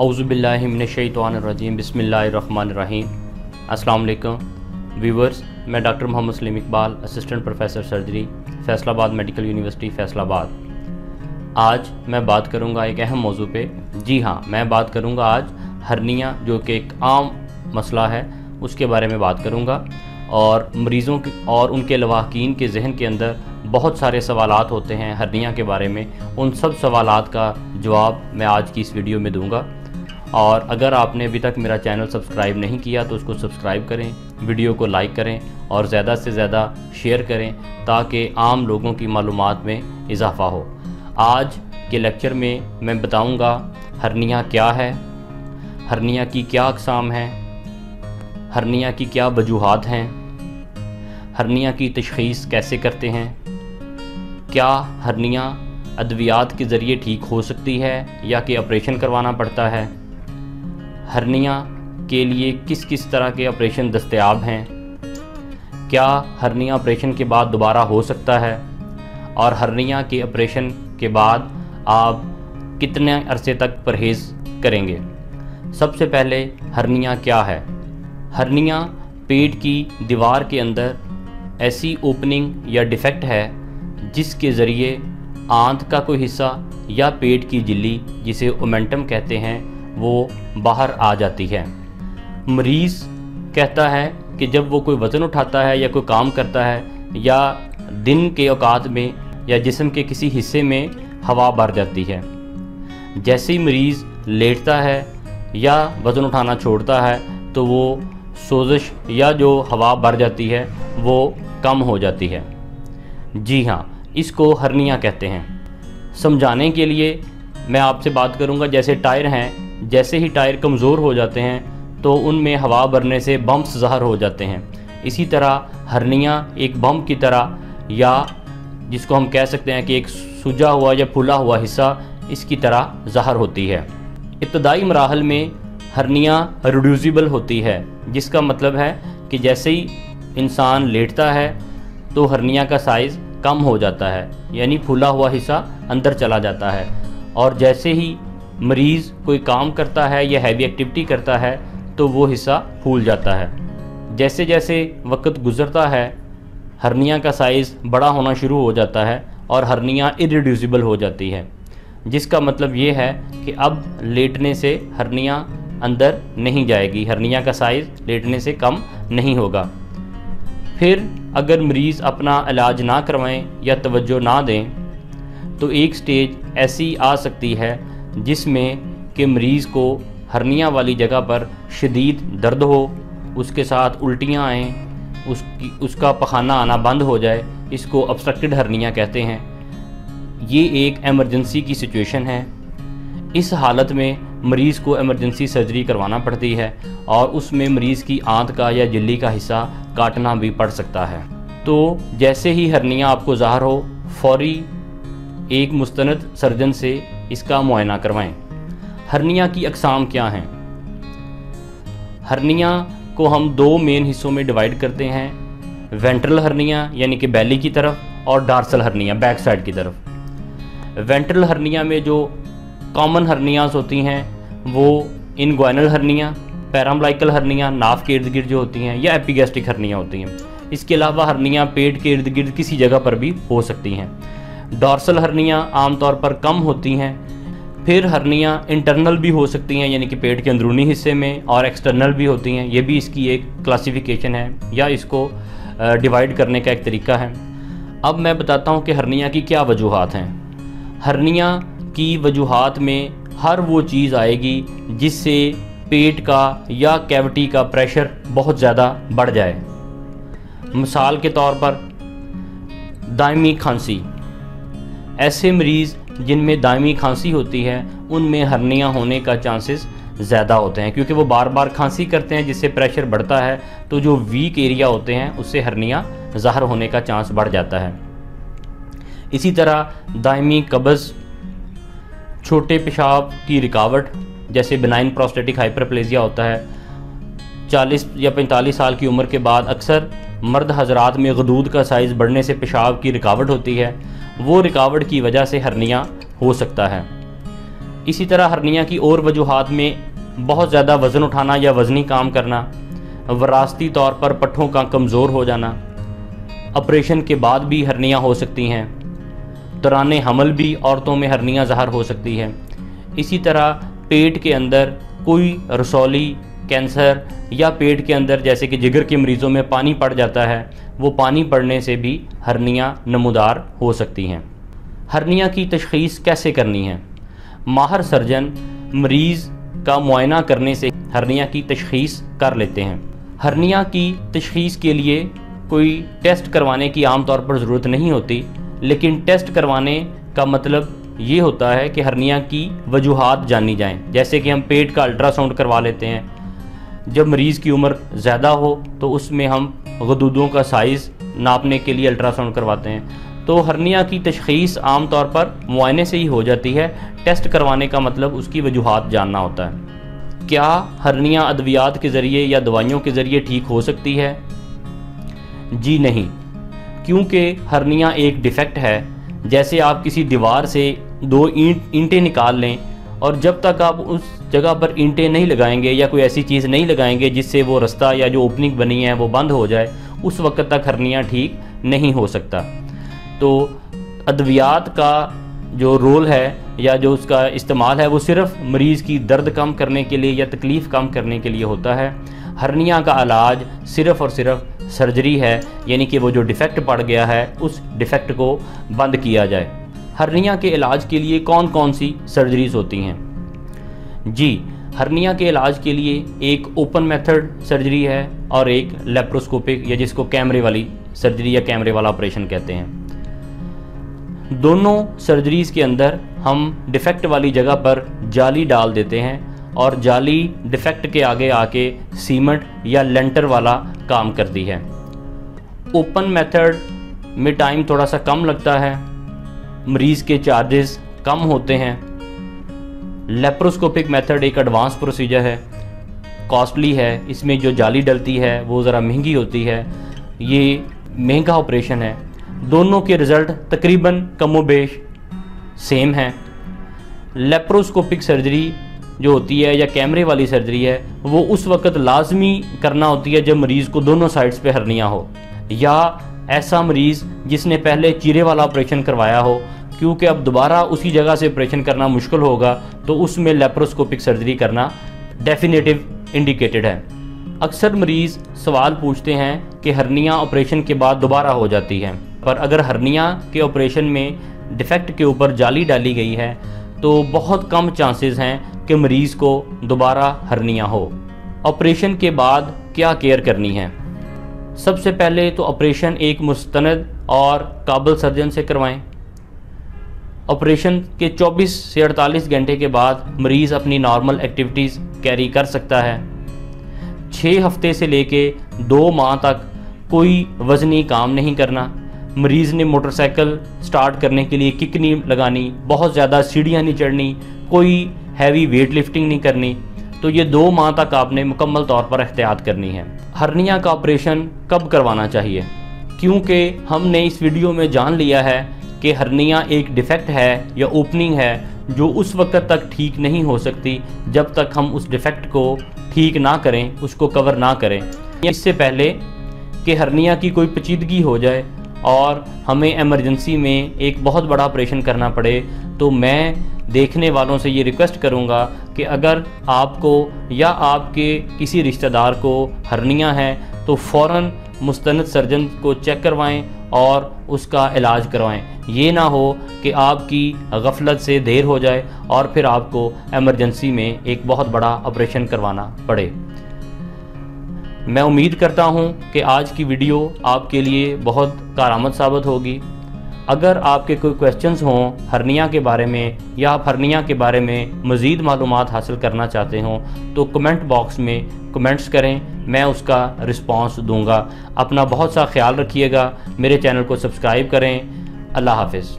औज़ुबिल्लाहि मिनश्शैतानिर्रजीम बिस्मिल्लाहिर्रहमानिर्रहीम। अस्सलाम वालेकुम व्यूवर्स, मैं doctor Mohammad Saleem Iqbal, assistant professor surgery, Faisalabad medical university Faisalabad. आज मैं बात करूंगा एक अहम मौजू पे। जी हाँ, मैं बात करूंगा आज हर्निया, जो कि एक आम मसला है, उसके बारे में बात करूंगा। और मरीज़ों के और उनके लवाहकीन के जहन के अंदर बहुत सारे सवालात होते हैं हर्निया के बारे में। उन सब सवालात का जवाब मैं आज की इस वीडियो में दूंगा। और अगर आपने अभी तक मेरा चैनल सब्सक्राइब नहीं किया तो उसको सब्सक्राइब करें, वीडियो को लाइक करें और ज़्यादा से ज़्यादा शेयर करें ताकि आम लोगों की मालूमात में इजाफ़ा हो। आज के लेक्चर में मैं बताऊंगा हर्निया क्या है, हर्निया की क्या अक़साम हैं, हर्निया की क्या वजूहात हैं, हर्निया की तशख़ीस कैसे करते हैं, क्या हर्निया अद्वियात के ज़रिए ठीक हो सकती है या कि ऑपरेशन करवाना पड़ता है, हर्निया के लिए किस किस तरह के ऑपरेशन दस्तयाब हैं, क्या हर्निया ऑपरेशन के बाद दोबारा हो सकता है, और हर्निया के ऑपरेशन के बाद आप कितने अरसे तक परहेज़ करेंगे। सबसे पहले हर्निया क्या है। हर्निया पेट की दीवार के अंदर ऐसी ओपनिंग या डिफेक्ट है जिसके ज़रिए आंत का कोई हिस्सा या पेट की झिल्ली, जिसे ओमेंटम कहते हैं, वो बाहर आ जाती है। मरीज़ कहता है कि जब वो कोई वज़न उठाता है या कोई काम करता है या दिन के औकात में या जिस्म के किसी हिस्से में हवा भर जाती है, जैसे ही मरीज़ लेटता है या वज़न उठाना छोड़ता है तो वो सोजिश या जो हवा भर जाती है वो कम हो जाती है। जी हाँ, इसको हर्निया कहते हैं। समझाने के लिए मैं आपसे बात करूंगा, जैसे टायर हैं, जैसे ही टायर कमज़ोर हो जाते हैं तो उनमें हवा भरने से बम्प्स ज़ाहिर हो जाते हैं। इसी तरह हर्निया एक बम्प की तरह, या जिसको हम कह सकते हैं कि एक सूजा हुआ या फूला हुआ हिस्सा, इसकी तरह ज़ाहिर होती है। इब्तदाई मराहल में हर्निया रिड्यूसिबल होती है, जिसका मतलब है कि जैसे ही इंसान लेटता है तो हर्निया का साइज़ कम हो जाता है, यानी फूला हुआ हिस्सा अंदर चला जाता है। और जैसे ही मरीज़ कोई काम करता है या हैवी एक्टिविटी करता है तो वो हिस्सा फूल जाता है। जैसे जैसे वक्त गुज़रता है हर्निया का साइज़ बड़ा होना शुरू हो जाता है और हर्निया इरिड्यूसिबल हो जाती है, जिसका मतलब ये है कि अब लेटने से हर्निया अंदर नहीं जाएगी, हर्निया का साइज़ लेटने से कम नहीं होगा। फिर अगर मरीज़ अपना इलाज ना करवाएं या तवज्जो ना दें तो एक स्टेज ऐसी आ सकती है जिसमें कि मरीज़ को हर्निया वाली जगह पर शदीद दर्द हो, उसके साथ उल्टियाँ आएँ, उसका पखाना आना बंद हो जाए। इसको ऑब्स्ट्रक्टेड हर्निया कहते हैं। ये एक एमरजेंसी की सिचुएशन है। इस हालत में मरीज़ को एमरजेंसी सर्जरी करवाना पड़ती है और उसमें मरीज़ की आंत का या झिल्ली का हिस्सा काटना भी पड़ सकता है। तो जैसे ही हर्निया आपको ज़ाहिर हो, फौरी एक मुस्तनद सर्जन से इसका मुआयना करवाएं। हर्निया की अक़साम क्या हैं। हर्निया को हम दो मेन हिस्सों में डिवाइड करते हैं, वेंट्रल हर्निया यानी कि बैली की तरफ, और डार्सल हर्निया बैक साइड की तरफ। वेंट्रल हर्निया में जो कॉमन हर्नियाज होती हैं वो इनग्वाइनल हर्निया, पैराम्बलाइकल हर्निया नाफ के इर्द गिर्द जो होती हैं, या एपिगैस्ट्रिक हर्निया होती हैं। इसके अलावा हर्निया पेट के इर्द गिर्द किसी जगह पर भी हो सकती हैं। डॉर्सल हर्निया आमतौर पर कम होती हैं। फिर हर्निया इंटरनल भी हो सकती हैं, यानी कि पेट के अंदरूनी हिस्से में, और एक्सटर्नल भी होती हैं। ये भी इसकी एक क्लासिफिकेशन है या इसको डिवाइड करने का एक तरीका है। अब मैं बताता हूँ कि हर्निया की क्या वजूहात हैं। हर्निया की वजूहात में हर वो चीज़ आएगी जिससे पेट का या कैविटी का प्रेशर बहुत ज़्यादा बढ़ जाए। मिसाल के तौर पर दायमी खांसी। ऐसे मरीज़ जिनमें दायमी खांसी होती है उनमें हर्निया होने का चांसेस ज़्यादा होते हैं, क्योंकि वो बार बार खांसी करते हैं जिससे प्रेशर बढ़ता है, तो जो वीक एरिया होते हैं उससे हर्निया ज़ाहिर होने का चांस बढ़ जाता है। इसी तरह दायमी कब्ज़, छोटे पेशाब की रुकावट, जैसे बिनाइन प्रोस्टेटिक हाइपरप्लेजिया होता है। 40 या 45 साल की उम्र के बाद अक्सर मर्द हजरात में गदूद का साइज़ बढ़ने से पेशाब की रुकावट होती है, वो रुकावट की वजह से हर्निया हो सकता है। اسی طرح ہرنیا کی اور وجوہات میں بہت زیادہ وزن اٹھانا یا وزنی کام کرنا، وراثتی طور پر پٹھوں کا کمزور ہو جانا، آپریشن کے بعد بھی ہرنیا ہو سکتی ہیں، دوران حمل بھی عورتوں میں ہرنیا ظاہر ہو سکتی ہے۔ اسی طرح پیٹ کے اندر کوئی رسولی کینسر یا پیٹ کے اندر جیسے کہ جگر کے مریضوں میں پانی پڑ جاتا ہے، وہ پانی پڑنے سے بھی ہرنیا نمودار ہو سکتی ہیں۔ ہرنیا کی تشخیص کیسے کرنی ہے؟ ماہر سرجن مریض کا معائنہ کرنے سے ہرنیا کی تشخیص کر لیتے ہیں۔ ہرنیا کی تشخیص کے لیے کوئی ٹیسٹ کروانے کی عام طور پر ضرورت نہیں ہوتی، لیکن ٹیسٹ کروانے کا مطلب یہ ہوتا ہے کہ ہرنیا کی وجوہات جانی جائیں۔ جیسے کہ ہم پیٹ کا الٹرا ساؤنڈ کروا لیتے ہیں، جب مریض کی عمر زیادہ ہو تو اس میں ہم غدودوں کا سائز ناپنے کے لیے الٹرا ساؤنڈ کرواتے ہیں۔ تو ہرنیا کی تشخیص عام طور پر معائنے سے ہی ہو جاتی ہے، ٹیسٹ کروانے کا مطلب اس کی وجوہات جاننا ہوتا ہے۔ کیا ہرنیا ادویات کے ذریعے یا دوائیوں کے ذریعے ٹھیک ہو سکتی ہے؟ جی نہیں، کیونکہ ہرنیا ایک ڈیفیکٹ ہے۔ جیسے آپ کسی دیوار سے 2 اینٹیں نکال لیں اور جب تک آپ اس جگہ پر اینٹیں نہیں لگائیں گے یا کوئی ایسی چیز نہیں لگائیں گے جس سے وہ رستہ یا جو اوپننگ بنی ہے وہ بند ہو جائے، اس وقت تک ہرنیا ٹھیک نہیں ہو سکتا۔ تو ادویات کا جو رول ہے یا جو اس کا استعمال ہے وہ صرف مریض کی درد کم کرنے کے لیے یا تکلیف کم کرنے کے لیے ہوتا ہے۔ ہرنیا کا علاج صرف اور صرف سرجری ہے، یعنی کہ وہ جو ڈیفیکٹ پڑ گیا ہے اس ڈیفیکٹ کو بند کیا جائے۔ ہرنیا کے علاج کے لیے کون کون سی سرجریز ہوتی ہیں؟ جی، ہرنیا کے علاج کے لیے ایک اوپن میتھڈ سرجری ہے اور ایک لیپروسکوپک یا جس کو کیمرے والی سرجری یا کیمرے والا آپریشن کہتے ہیں۔ دونوں سرجریز کے اندر ہم ڈیفیکٹ والی جگہ پر جالی ڈال دیتے ہیں اور جالی ڈیفیکٹ کے آگے آ کے سیمنٹ یا لینٹر والا کام کرتی ہے۔ اوپن میتھڈ میں ٹائم تھوڑا سا کم لگتا ہے، مریض کے چارجز کم ہوتے ہیں۔ لیپروسکوپک میتھڈ ایک ایڈوانس پروسیجر ہے، کاسٹلی ہے، اس میں جو جالی ڈلتی ہے وہ ذرا مہنگی ہوتی ہے، یہ مہنگا آپریشن ہے۔ دونوں کے رزلٹ تقریباً کم و بیش سیم ہیں۔ لیپروسکوپک سرجری جو ہوتی ہے یا کیمرے والی سرجری ہے وہ اس وقت لازمی کرنا ہوتی ہے جب مریض کو دونوں سائڈز پہ ہرنیا ہو، یا ایسا مریض جس نے پہلے چیرے والا آپریشن کروایا ہو، کیونکہ اب دوبارہ اسی جگہ سے آپریشن کرنا مشکل ہوگا تو اس میں لیپروسکوپک سرجری کرنا ڈیفینیٹو انڈیکیٹڈ ہے۔ اکثر مریض سوال پوچھتے ہیں کہ ہرنیا آپریشن کے بعد دوبارہ ہو جاتی ہے، پر اگر ہرنیا کے آپریشن میں ڈیفیکٹ کے اوپر جالی ڈالی گئی ہے تو بہت کم چانسز ہیں کہ مریض کو دوبارہ ہرنیا ہو۔ آپریشن کے بعد کیا کیئر کرنی ہے؟ سب سے پہلے تو آپریشن ایک مستند اور قابل سرجن سے کروائیں۔ آپریشن کے 24 سے 48 گھنٹے کے بعد مریض اپنی نارمل ایکٹیویٹیز کیری کر سکتا ہے۔ 6 ہفتے سے لے کے 2 ماہ تک کوئی وزنی کام نہیں کرنا۔ مریض نے موٹر سائیکل سٹارٹ کرنے کے لیے کک نہیں لگانی، بہت زیادہ سیڑھیاں نہیں چڑھنی، کوئی ہیوی ویٹ لفٹنگ نہیں کرنی۔ تو یہ 2 ماہ تک آپ نے مکمل طور پر احتیاط کرنی ہے۔ ہرنیا کا آپریشن کب کروانا چاہیے؟ کیونکہ ہم نے اس ویڈیو میں جان لیا ہے کہ ہرنیا ایک ڈیفیکٹ ہے یا اوپننگ ہے جو اس وقت تک ٹھیک نہیں ہو سکتی جب تک ہم اس ڈیفیکٹ کو ٹھیک نہ کریں، اس کو کور نہ کریں۔ اس سے پہلے کہ ہرنیا کی کوئی پیچیدگی ہو جائے اور ہمیں ایمرجنسی میں ایک بہت بڑا آپریشن کرنا پڑے، تو میں دیکھنے والوں سے یہ ریکویسٹ کروں گا کہ اگر آپ کو یا آپ کے کسی رشتہ دار کو ہرنیا ہے تو فوراً مستند سرجن کو چیک کروائیں اور اس کا علاج کروائیں۔ یہ نہ ہو کہ آپ کی غفلت سے دیر ہو جائے اور پھر آپ کو ایمرجنسی میں ایک بہت بڑا آپریشن کروانا پڑے۔ میں امید کرتا ہوں کہ آج کی ویڈیو آپ کے لیے بہت کارآمد ثابت ہوگی۔ اگر آپ کے کوئی کویسچنز ہوں ہرنیا کے بارے میں یا آپ ہرنیا کے بارے میں مزید معلومات حاصل کرنا چاہتے ہوں تو کمنٹ باکس میں کمنٹس کریں، میں اس کا رسپانس دوں گا۔ اپنا بہت سا خیال رکھیے گا، میرے چینل کو سبسکرائب کریں۔ اللہ حافظ۔